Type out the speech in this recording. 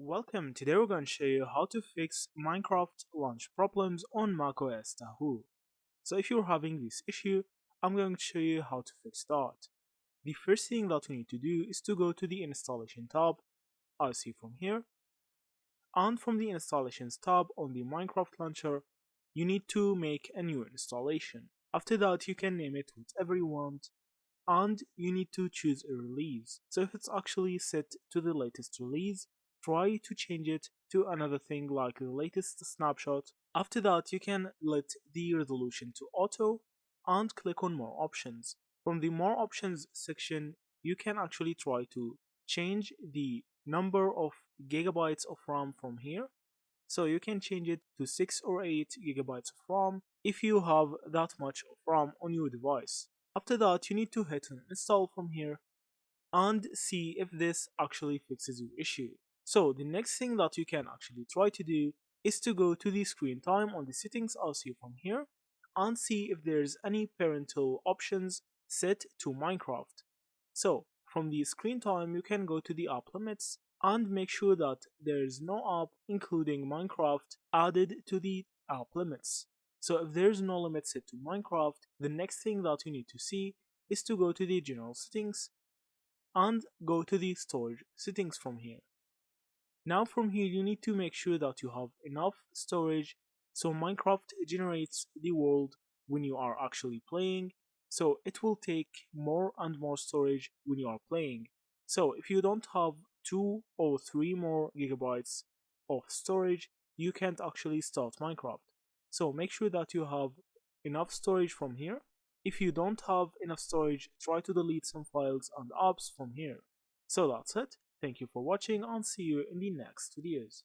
Welcome, today we're going to show you how to fix Minecraft launch problems on macOS Tahoe. So if you're having this issue, I'm going to show you how to fix that. The first thing that you need to do is to go to the installation tab, as you see from here, and from the installations tab on the Minecraft launcher, you need to make a new installation. After that, you can name it whatever you want, and you need to choose a release. So if it's actually set to the latest release, try to change it to another thing like the latest snapshot. After that, you can let the resolution to auto and click on more options. From the more options section, you can actually try to change the number of gigabytes of RAM from here. So you can change it to 6 or 8 gigabytes of RAM if you have that much of RAM on your device. After that, you need to hit on install from here and see if this actually fixes your issue. So the next thing that you can actually try to do is to go to the screen time on the settings I'll see from here and see if there's any parental options set to Minecraft. So from the screen time you can go to the app limits and make sure that there's no app including Minecraft added to the app limits. So if there's no limit set to Minecraft, the next thing that you need to see is to go to the general settings and go to the storage settings from here. Now from here you need to make sure that you have enough storage so Minecraft generates the world when you are actually playing, so it will take more and more storage when you are playing. So if you don't have 2 or 3 more gigabytes of storage, you can't actually start Minecraft. So make sure that you have enough storage from here. If you don't have enough storage, try to delete some files and apps from here. So that's it. Thank you for watching and see you in the next videos.